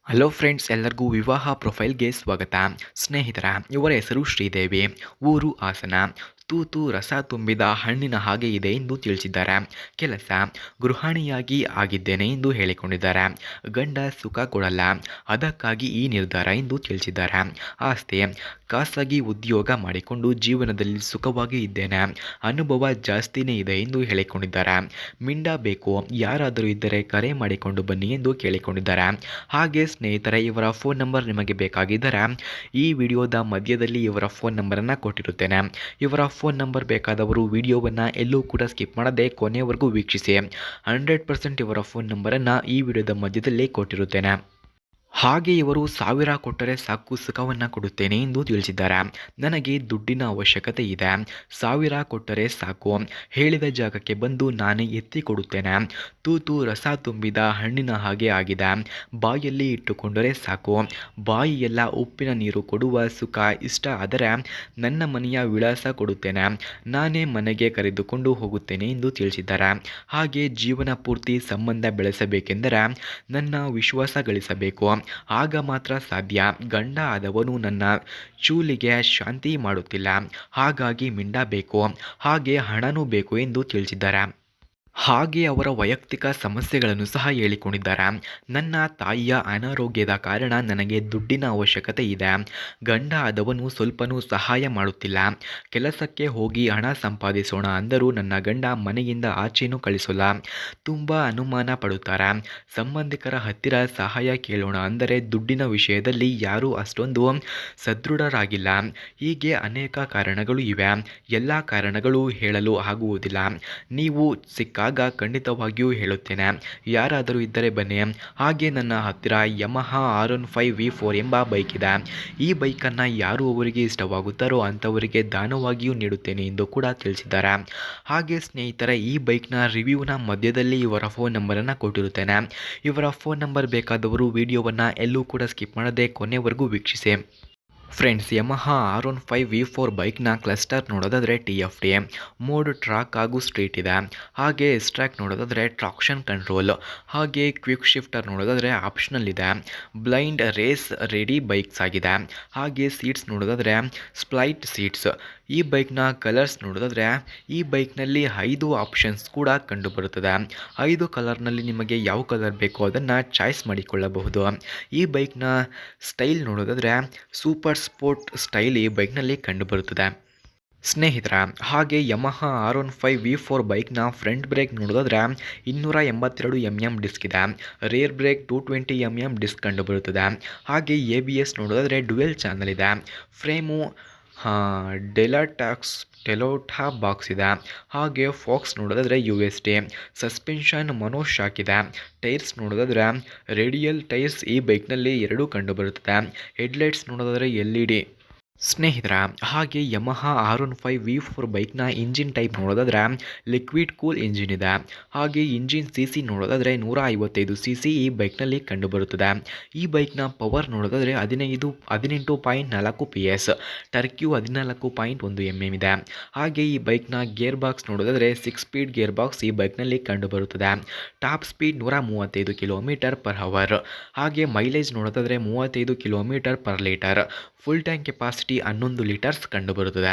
Hello friends, ಎಲ್ಲರಿಗೂ ವಿವಾಹ ಪ್ರೊಫೈಲ್ಗೆ ಸ್ವಾಗತ. ಸ್ನೇಹಿತರ, ಇವರ ಹೆಸರು ಶ್ರೀದೇವಿ, ಊರು ಹಾಸನ. ತೂತು ರಸ ತುಂಬಿದ ಹಣ್ಣಿನ ಹಾಗೆ ಇದೆ ಎಂದು ತಿಳಿಸಿದ್ದಾರೆ. ಕೆಲಸ ಗೃಹಿಣಿಯಾಗಿ ಆಗಿದ್ದೇನೆ ಎಂದು ಹೇಳಿಕೊಂಡಿದ್ದಾರೆ. ಗಂಡ ಸುಖ ಕೊಡಲ್ಲ, ಅದಕ್ಕಾಗಿ ಈ ನಿರ್ಧಾರ ಎಂದು ತಿಳಿಸಿದ್ದಾರೆ. ಆಸ್ತಿ ಖಾಸಗಿ ಉದ್ಯೋಗ ಮಾಡಿಕೊಂಡು ಜೀವನದಲ್ಲಿ ಸುಖವಾಗಿ ಇದ್ದೇನೆ, ಅನುಭವ ಜಾಸ್ತಿನೇ ಇದೆ ಎಂದು ಹೇಳಿಕೊಂಡಿದ್ದಾರೆ. ಮಿಂಡ ಬೇಕು, ಯಾರಾದರೂ ಇದ್ದರೆ ಕರೆ ಮಾಡಿಕೊಂಡು ಬನ್ನಿ ಎಂದು ಕೇಳಿಕೊಂಡಿದ್ದಾರೆ. ಹಾಗೆ ಸ್ನೇಹಿತರೆ, ಇವರ ಫೋನ್ ನಂಬರ್ ನಿಮಗೆ ಬೇಕಾಗಿದ್ದರೆ ಈ ವಿಡಿಯೋದ ಮಧ್ಯದಲ್ಲಿ ಇವರ ಫೋನ್ ನಂಬರನ್ನು ಕೊಟ್ಟಿರುತ್ತೇನೆ. ಇವರ ಫೋನ್ ನಂಬರ್ ಬೇಕಾದವರು ವಿಡಿಯೋವನ್ನು ಎಲ್ಲೂ ಕೂಡ ಸ್ಕಿಪ್ ಮಾಡದೆ ಕೊನೆಯವರೆಗೂ ವೀಕ್ಷಿಸಿ. 100% ಇವರ ಫೋನ್ ನಂಬರನ್ನು ಈ ವಿಡಿಯೋದ ಮಧ್ಯದಲ್ಲಿ ಕೊಟ್ಟಿರುತ್ತೇನೆ. ಹಾಗೆ ಇವರು 1000 ಕೊಟ್ಟರೆ ಸಾಕು, ಸುಖವನ್ನು ಕೊಡುತ್ತೇನೆ ಎಂದು ತಿಳಿಸಿದ್ದಾರೆ. ನನಗೆ ದುಡ್ಡಿನ ಅವಶ್ಯಕತೆ ಇದೆ, 1000 ಕೊಟ್ಟರೆ ಸಾಕು, ಹೇಳಿದ ಜಾಗಕ್ಕೆ ಬಂದು ನಾನೇ ಎತ್ತಿ ಕೊಡುತ್ತೇನೆ. ತೂತು ರಸ ತುಂಬಿದ ಹಣ್ಣಿನ ಹಾಗೆ ಆಗಿದೆ, ಬಾಯಲ್ಲಿ ಇಟ್ಟುಕೊಂಡರೆ ಸಾಕು, ಬಾಯಿಯೆಲ್ಲ ಉಪ್ಪಿನ ನೀರು ಕೊಡುವ ಸುಖ. ಇಷ್ಟ ಆದರೆ ನನ್ನ ಮನೆಯ ವಿಳಾಸ ಕೊಡುತ್ತೇನೆ, ನಾನೇ ಮನೆಗೆ ಕರೆದುಕೊಂಡು ಹೋಗುತ್ತೇನೆ ಎಂದು ತಿಳಿಸಿದ್ದಾರೆ. ಹಾಗೆ ಜೀವನ ಪೂರ್ತಿ ಸಂಬಂಧ ಬೆಳೆಸಬೇಕೆಂದರೆ ನನ್ನ ವಿಶ್ವಾಸ ಗಳಿಸಬೇಕು, ಆಗ ಮಾತ್ರ ಸಾಧ್ಯ. ಗಂಡ ಆದವನು ನನ್ನ ಚೂಲಿಗೆ ಶಾಂತಿ ಮಾಡುತ್ತಿಲ್ಲ, ಹಾಗಾಗಿ ಮಿಂಡ ಬೇಕು, ಹಾಗೆ ಹಣನೂ ಬೇಕು ಎಂದು ತಿಳಿಸಿದ್ದಾರೆ. ಹಾಗೆ ಅವರ ವೈಯಕ್ತಿಕ ಸಮಸ್ಯೆಗಳನ್ನು ಸಹ ಹೇಳಿಕೊಂಡಿದ್ದಾರೆ. ನನ್ನ ತಾಯಿಯ ಅನಾರೋಗ್ಯದ ಕಾರಣ ನನಗೆ ದುಡ್ಡಿನ ಅವಶ್ಯಕತೆ ಇದೆ, ಗಂಡ ಆದವನು ಸ್ವಲ್ಪನೂ ಸಹಾಯ ಮಾಡುತ್ತಿಲ್ಲ, ಕೆಲಸಕ್ಕೆ ಹೋಗಿ ಹಣ ಸಂಪಾದಿಸೋಣ ಅಂದರೂ ನನ್ನ ಗಂಡ ಮನೆಯಿಂದ ಆಚೆನೂ ಕಳಿಸೋಲ್ಲ, ತುಂಬ ಅನುಮಾನ ಪಡುತ್ತಾರೆ, ಸಂಬಂಧಿಕರ ಹತ್ತಿರ ಸಹಾಯ ಕೇಳೋಣ ಅಂದರೆ ದುಡ್ಡಿನ ವಿಷಯದಲ್ಲಿ ಯಾರೂ ಅಷ್ಟೊಂದು ಸದೃಢರಾಗಿಲ್ಲ. ಹೀಗೆ ಅನೇಕ ಕಾರಣಗಳು ಇವೆ, ಎಲ್ಲ ಕಾರಣಗಳು ಹೇಳಲು ಆಗುವುದಿಲ್ಲ, ನೀವು ಸಿಕ್ಕಾಗ ಖಂಡಿತವಾಗಿಯೂ ಹೇಳುತ್ತೇನೆ, ಯಾರಾದರೂ ಇದ್ದರೆ ಬನ್ನಿ. ಹಾಗೆ ನನ್ನ ಹತ್ತಿರ ಯಮಹಾ R15 V4 ಎಂಬ ಬೈಕ್ ಇದೆ, ಈ ಬೈಕನ್ನು ಯಾರು ಅವರಿಗೆ ಇಷ್ಟವಾಗುತ್ತಾರೋ ಅಂಥವರಿಗೆ ದಾನವಾಗಿಯೂ ನೀಡುತ್ತೇನೆ ಎಂದು ಕೂಡ ತಿಳಿಸಿದ್ದಾರೆ. ಹಾಗೆ ಸ್ನೇಹಿತರೆ, ಈ ಬೈಕ್ನ ರಿವ್ಯೂನ ಮಧ್ಯದಲ್ಲಿ ಇವರ ಫೋನ್ ನಂಬರನ್ನು ಕೊಟ್ಟಿರುತ್ತೇನೆ. ಇವರ ಫೋನ್ ನಂಬರ್ ಬೇಕಾದವರು ವಿಡಿಯೋವನ್ನು ಎಲ್ಲೂ ಕೂಡ ಸ್ಕಿಪ್ ಮಾಡದೆ ಕೊನೆವರೆಗೂ ವೀಕ್ಷಿಸಿ. ಫ್ರೆಂಡ್ಸ್, ಯಮಹಾ R15 V4 ಬೈಕ್ನ ಕ್ಲಸ್ಟರ್ ನೋಡೋದಾದರೆ TFT, ಮೋಡ್ ಟ್ರಾಕ್ ಹಾಗೂ ಸ್ಟ್ರೀಟ್ ಇದೆ. ಹಾಗೆ ಎಸ್ಟ್ರಾಕ್ ನೋಡೋದಾದರೆ ಟ್ರಾಕ್ಷನ್ ಕಂಟ್ರೋಲ್, ಹಾಗೆ ಕ್ವಿಕ್ ಶಿಫ್ಟರ್ ನೋಡೋದಾದರೆ ಆಪ್ಷನಲ್ ಇದೆ. ಬ್ಲೈಂಡ್ ರೇಸ್ ರೆಡಿ ಬೈಕ್ಸ್ ಆಗಿದೆ. ಹಾಗೆ ಸೀಟ್ಸ್ ನೋಡೋದಾದರೆ ಸ್ಪ್ಲೈಟ್ ಸೀಟ್ಸ್. ಈ ಬೈಕ್ನ ಕಲರ್ಸ್ ನೋಡೋದಾದರೆ ಈ ಬೈಕ್ನಲ್ಲಿ 5 ಆಪ್ಷನ್ಸ್ ಕೂಡ ಕಂಡುಬರುತ್ತದೆ. 5 ಕಲರ್ನಲ್ಲಿ ನಿಮಗೆ ಯಾವ ಕಲರ್ ಬೇಕೋ ಅದನ್ನು ಚಾಯ್ಸ್ ಮಾಡಿಕೊಳ್ಳಬಹುದು. ಈ ಬೈಕ್ನ ಸ್ಟೈಲ್ ನೋಡೋದಾದರೆ ಸೂಪರ್ ಸ್ಪೋರ್ಟ್ ಸ್ಟೈಲ್ ಈ ಬೈಕ್ನಲ್ಲಿ ಕಂಡುಬರುತ್ತದೆ. ಸ್ನೇಹಿತರ, ಹಾಗೆ ಯಮಹಾ R15 V4 ಬೈಕ್ನ ಫ್ರಂಟ್ ಬ್ರೇಕ್ ನೋಡೋದಾದರೆ 282 mm ಡಿಸ್ಕ್ ಇದೆ. ರೇರ್ ಬ್ರೇಕ್ 220 mm ಡಿಸ್ಕ್ ಕಂಡುಬರುತ್ತದೆ. ಹಾಗೆ ABS ನೋಡೋದಾದರೆ ಡ್ಯುಯಲ್ ಚಾನಲ್ ಇದೆ. ಫ್ರೇಮು ಟೆಲೋಟಾ ಬಾಕ್ಸ್ ಇದೆ. ಹಾಗೆ ಫಾಕ್ಸ್ ನೋಡೋದಾದರೆ USD. ಸಸ್ಪೆನ್ಷನ್ ಮೊನೋಶಾಕ್ ಇದೆ. ಟೈರ್ಸ್ ನೋಡೋದಾದರೆ ರೇಡಿಯಲ್ ಟೈರ್ಸ್ ಈ ಬೈಕ್ನಲ್ಲಿ 2 ಕಂಡುಬರುತ್ತದೆ. ಹೆಡ್ಲೈಟ್ಸ್ ನೋಡೋದಾದರೆ LED. ಸ್ನೇಹಿತರ, ಹಾಗೆ ಯಮಹಾ R15 V4 ಬೈಕ್ನ ಇಂಜಿನ್ ಟೈಪ್ ನೋಡೋದಾದರೆ ಲಿಕ್ವಿಡ್ ಕೂಲ್ ಇಂಜಿನ್ ಇದೆ. ಹಾಗೆ ಇಂಜಿನ್ CC ನೋಡೋದಾದರೆ 155 cc ಈ ಬೈಕ್ನಲ್ಲಿ ಕಂಡುಬರುತ್ತದೆ. ಈ ಬೈಕ್ನ ಪವರ್ ನೋಡೋದಾದರೆ 18.4 PS, ಟರ್ಕ್ಯೂ 14.1 mm ಇದೆ. ಹಾಗೆ ಈ ಬೈಕ್ನ ಗೇರ್ ಬಾಕ್ಸ್ ನೋಡೋದಾದರೆ 6 ಸ್ಪೀಡ್ ಗೇರ್ ಬಾಕ್ಸ್ ಈ ಬೈಕ್ನಲ್ಲಿ ಕಂಡುಬರುತ್ತದೆ. Top speed 135 km/h. ಹಾಗೆ ಮೈಲೇಜ್ ನೋಡೋದಾದರೆ 35 km/L. Full tank capacity 11 litres ಕಂಡುಬರುತ್ತದೆ.